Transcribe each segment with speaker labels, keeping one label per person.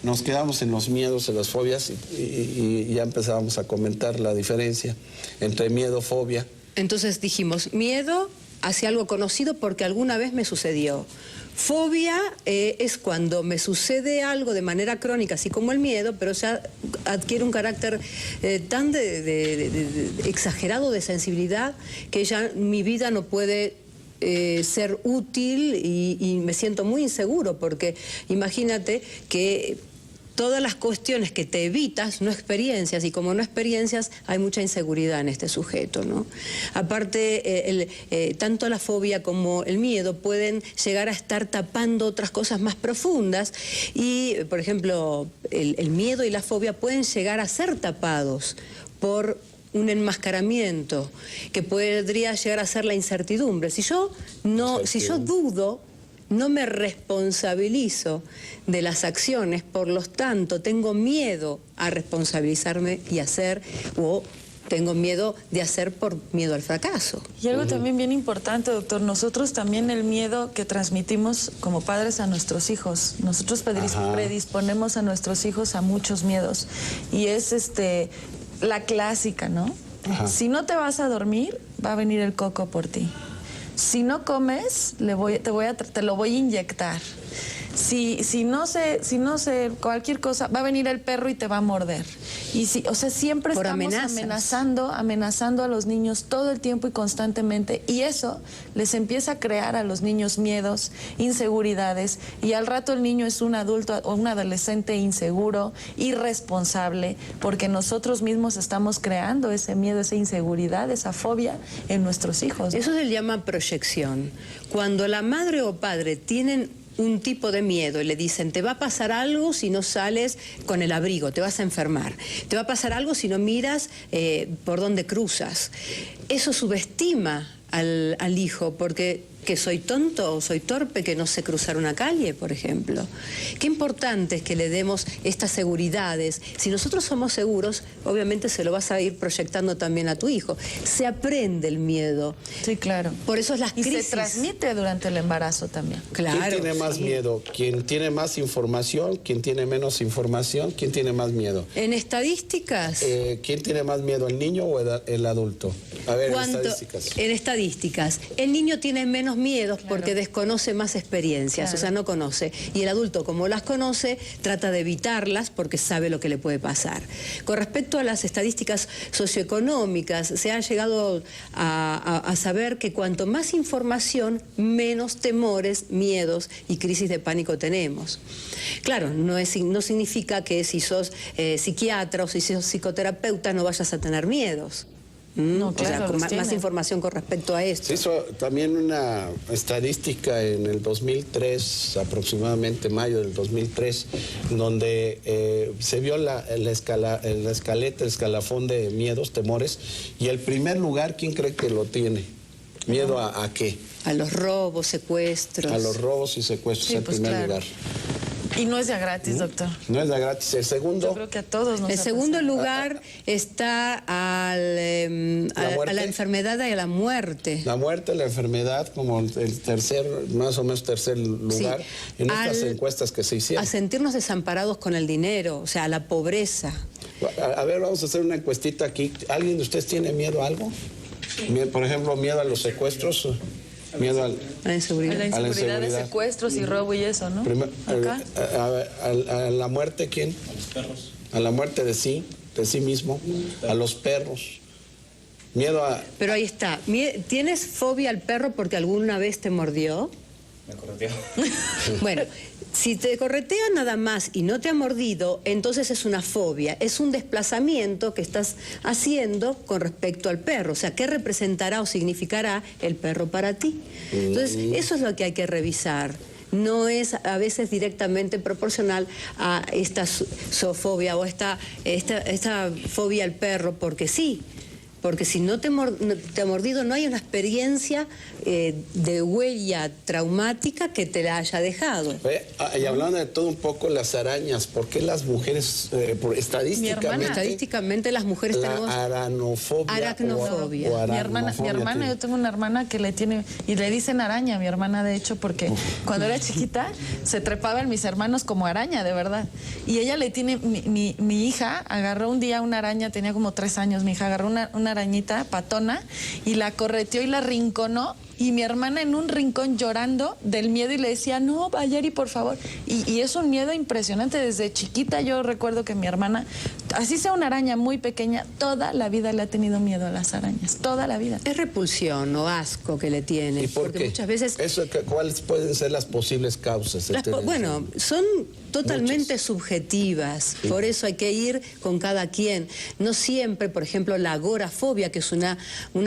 Speaker 1: nos quedamos en los miedos, en las fobias y ya empezábamos a comentar la diferencia entre miedo, fobia.
Speaker 2: Entonces dijimos, miedo hacia algo conocido porque alguna vez me sucedió. Fobia es cuando me sucede algo de manera crónica, así como el miedo, pero se adquiere un carácter tan exagerado de sensibilidad que ya mi vida no puede ser útil y me siento muy inseguro, porque imagínate que todas las cuestiones que te evitas, no experiencias, y como no experiencias, hay mucha inseguridad en este sujeto, ¿no? Aparte, tanto la fobia como el miedo pueden llegar a estar tapando otras cosas más profundas y, por ejemplo, el miedo y la fobia pueden llegar a ser tapados por un enmascaramiento que podría llegar a ser la incertidumbre. Si yo dudo, no me responsabilizo de las acciones, por lo tanto tengo miedo a responsabilizarme y hacer, o tengo miedo de hacer por miedo al fracaso.
Speaker 3: Y algo también bien importante, doctor, nosotros también el miedo que transmitimos como padres a nuestros hijos, nosotros predisponemos a nuestros hijos a muchos miedos, y es la clásica, ¿no? Ajá. Si no te vas a dormir, va a venir el coco por ti. Si no comes, te lo voy a inyectar. Si no sé, cualquier cosa, va a venir el perro y te va a morder. Y o sea, siempre estamos amenazando a los niños todo el tiempo y constantemente. Y eso les empieza a crear a los niños miedos, inseguridades. Y al rato el niño es un adulto o un adolescente inseguro, irresponsable, porque nosotros mismos estamos creando ese miedo, esa inseguridad, esa fobia en nuestros hijos, ¿no?
Speaker 2: Eso se llama proyección. Cuando la madre o padre tienen un tipo de miedo y le dicen, te va a pasar algo si no sales con el abrigo, te vas a enfermar, te va a pasar algo si no miras por dónde cruzas. Eso subestima al hijo, porque que soy tonto o soy torpe, que no sé cruzar una calle, por ejemplo. Qué importante es que le demos estas seguridades. Si nosotros somos seguros, obviamente se lo vas a ir proyectando también a tu hijo. Se aprende el miedo.
Speaker 3: Sí, claro.
Speaker 2: Por eso es las crisis.
Speaker 3: Y se transmite durante el embarazo también.
Speaker 2: Claro.
Speaker 1: ¿Quién tiene más miedo? ¿Quién tiene más información? ¿Quién tiene menos información? ¿Quién tiene más miedo?
Speaker 2: En estadísticas.
Speaker 1: ¿Quién tiene más miedo, el niño o el adulto? A ver, en estadísticas.
Speaker 2: En estadísticas. El niño tiene menos miedos, claro, porque desconoce más experiencias, claro, o sea, no conoce. Y el adulto, como las conoce, trata de evitarlas porque sabe lo que le puede pasar. Con respecto a las estadísticas socioeconómicas, se ha llegado a saber que cuanto más información, menos temores, miedos y crisis de pánico tenemos. Claro, no significa que si sos psiquiatra o si sos psicoterapeuta no vayas a tener miedos.
Speaker 3: No, claro,
Speaker 2: o sea, más información con respecto a esto.
Speaker 1: Se hizo también una estadística en el 2003, aproximadamente mayo del 2003, donde se vio el escalafón de miedos, temores, y el primer lugar, ¿quién cree que lo tiene? ¿Miedo a qué?
Speaker 2: A los robos, secuestros.
Speaker 1: A los robos y secuestros, sí, el primer lugar.
Speaker 3: Y no es de gratis, doctor.
Speaker 1: No es de gratis. El segundo...
Speaker 3: Yo creo que a todos nos
Speaker 2: El segundo lugar está a la enfermedad y a la muerte.
Speaker 1: La muerte, la enfermedad, como el tercer, más o menos tercer lugar, sí, en estas encuestas que se hicieron.
Speaker 2: A sentirnos desamparados con el dinero, o sea, a la pobreza.
Speaker 1: A ver, vamos a hacer una encuestita aquí. ¿Alguien de ustedes tiene miedo a algo? Por ejemplo, miedo a los secuestros. Miedo a
Speaker 2: la inseguridad.
Speaker 3: A la inseguridad de secuestros y robo y eso, ¿no?
Speaker 1: A la muerte, ¿quién?
Speaker 4: A los perros.
Speaker 1: A la muerte de sí mismo. A los perros. Miedo a...
Speaker 2: Pero ahí está. ¿Tienes fobia al perro porque alguna vez te mordió?
Speaker 4: Me correteó.
Speaker 2: Bueno, si te corretea nada más y no te ha mordido, entonces es una fobia, es un desplazamiento que estás haciendo con respecto al perro. O sea, ¿qué representará o significará el perro para ti? Entonces, eso es lo que hay que revisar. No es a veces directamente proporcional a esta zoofobia o esta fobia al perro, porque sí. porque si no te ha mordido, no hay una experiencia de huella traumática que te la haya dejado.
Speaker 1: Y hablando de todo un poco, las arañas, ¿por qué las mujeres,
Speaker 2: estadísticamente las mujeres tenemos
Speaker 1: aracnofobia?
Speaker 3: Mi hermana, yo tengo una hermana que le tiene, y le dicen araña a mi hermana, de hecho, porque cuando era chiquita se trepaban mis hermanos como araña, de verdad. Y ella le tiene, mi hija agarró un día una araña, tenía como 3 años, mi hija agarró una arañita patona y la correteó y la rinconó. Y mi hermana en un rincón llorando del miedo y le decía, no, Valery, por favor. Y es un miedo impresionante. Desde chiquita yo recuerdo que mi hermana, así sea una araña muy pequeña, toda la vida le ha tenido miedo a las arañas, toda la vida.
Speaker 2: Es repulsión o asco que le tiene.
Speaker 1: ¿Y por qué?
Speaker 2: Muchas veces...
Speaker 1: ¿Cuáles pueden ser las posibles causas?
Speaker 2: Bueno, son totalmente subjetivas, por eso hay que ir con cada quien. No siempre, por ejemplo, la agorafobia, que es una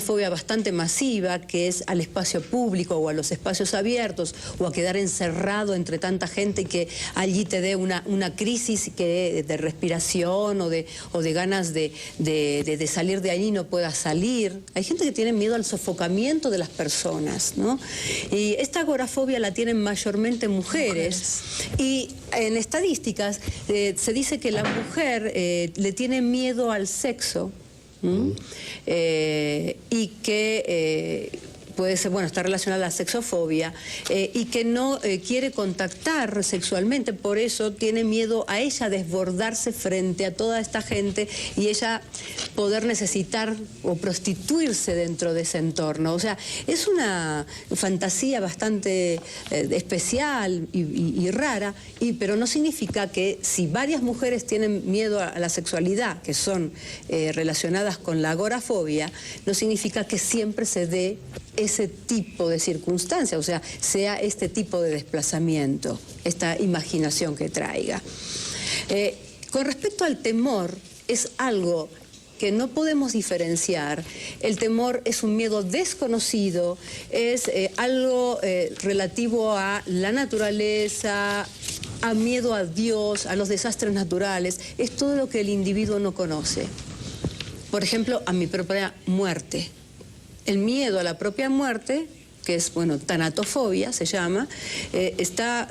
Speaker 2: fobia bastante masiva, que es al espacio público o a los espacios abiertos o a quedar encerrado entre tanta gente y que allí te dé una crisis de respiración o de ganas de salir de allí y no puedas salir. Hay gente que tiene miedo al sofocamiento de las personas, ¿no? Y esta agorafobia la tienen mayormente mujeres. Y en estadísticas se dice que la mujer le tiene miedo al sexo y que puede ser, bueno, está relacionada a la sexofobia y que no quiere contactar sexualmente, por eso tiene miedo a ella desbordarse frente a toda esta gente y ella poder necesitar o prostituirse dentro de ese entorno. O sea, es una fantasía bastante especial y rara, pero no significa que si varias mujeres tienen miedo a la sexualidad, que son relacionadas con la agorafobia, no significa que siempre se dé ese tipo de circunstancia, o sea, sea este tipo de desplazamiento, esta imaginación que traiga. Con respecto al temor, es algo que no podemos diferenciar. El temor es un miedo desconocido, es algo relativo a la naturaleza, a miedo a Dios, a los desastres naturales, es todo lo que el individuo no conoce. Por ejemplo, a mi propia muerte. El miedo a la propia muerte, que es, bueno, tanatofobia se llama, está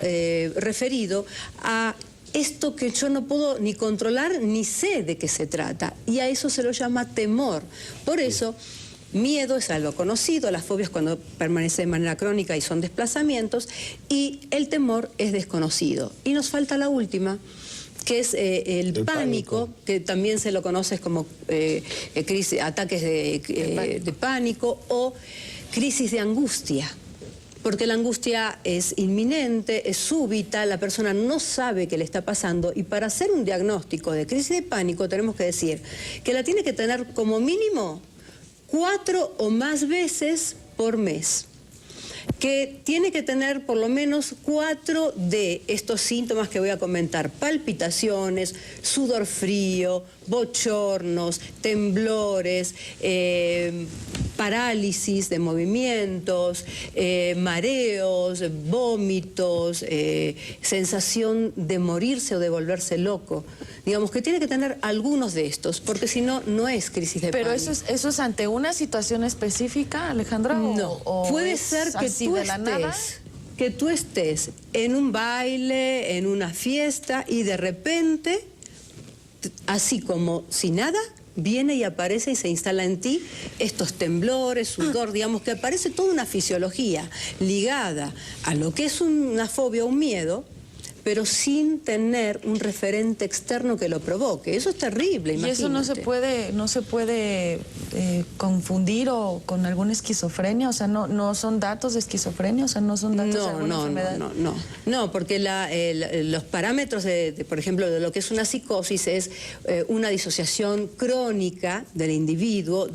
Speaker 2: referido a esto que yo no puedo ni controlar ni sé de qué se trata, y a eso se lo llama temor. Por eso, miedo es algo conocido, las fobias cuando permanecen de manera crónica y son desplazamientos, y el temor es desconocido. Y nos falta la última, que es el pánico, que también se lo conoce como ataques de pánico o crisis de angustia, porque la angustia es inminente, es súbita, la persona no sabe qué le está pasando, y para hacer un diagnóstico de crisis de pánico tenemos que decir que la tiene que tener como mínimo 4 o más veces por mes, que tiene que tener por lo menos 4 de estos síntomas que voy a comentar: palpitaciones, sudor frío, bochornos, temblores, parálisis de movimientos, mareos, vómitos, sensación de morirse o de volverse loco. Digamos que tiene que tener algunos de estos, porque si no, no es crisis de pánico.
Speaker 3: ¿Pero eso es ante una situación específica, Alejandra?
Speaker 2: No, puede ser que tú estés en un baile, en una fiesta, y de repente, así como si nada, viene y aparece y se instala en ti estos temblores, sudor, digamos que aparece toda una fisiología ligada a lo que es una fobia o un miedo, pero sin tener un referente externo que lo provoque. Eso es terrible, imagínate.
Speaker 3: ¿Y eso no se puede confundir o con alguna esquizofrenia? O sea, no son datos de esquizofrenia, o sea, no son datos de alguna enfermedad.
Speaker 2: No, porque los parámetros, por ejemplo, de lo que es una psicosis es una disociación crónica del individuo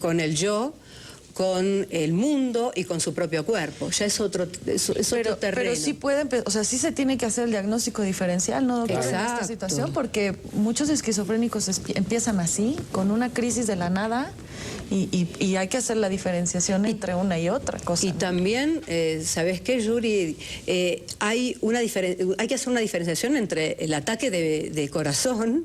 Speaker 2: con el yo, con el mundo y con su propio cuerpo. Ya es otro terreno.
Speaker 3: Pero sí pueden, o sea, sí se tiene que hacer el diagnóstico diferencial, ¿no, doctor? En esta situación, porque muchos esquizofrénicos empiezan así, con una crisis de la nada, y hay que hacer la diferenciación entre una y otra cosa.
Speaker 2: Y también, ¿sabes qué, Yuri? Hay que hacer una diferenciación entre el ataque de corazón,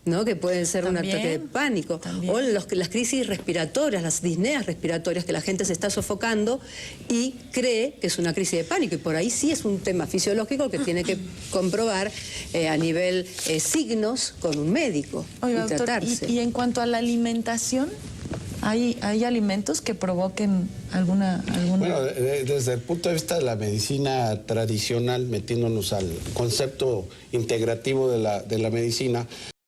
Speaker 2: ¿no? Que pueden ser un
Speaker 3: También,
Speaker 2: ataque de pánico.
Speaker 3: también.
Speaker 2: O las crisis respiratorias, las disneas respiratorias, que la gente se está sofocando y cree que es una crisis de pánico. Y por ahí sí es un tema fisiológico que tiene que comprobar a nivel signos con un médico.
Speaker 3: Oiga,
Speaker 2: y
Speaker 3: doctor,
Speaker 2: tratarse.
Speaker 3: y en cuanto a la alimentación, ¿hay alimentos que provoquen alguna...
Speaker 1: Bueno, desde el punto de vista de la medicina tradicional, metiéndonos al concepto integrativo de la medicina,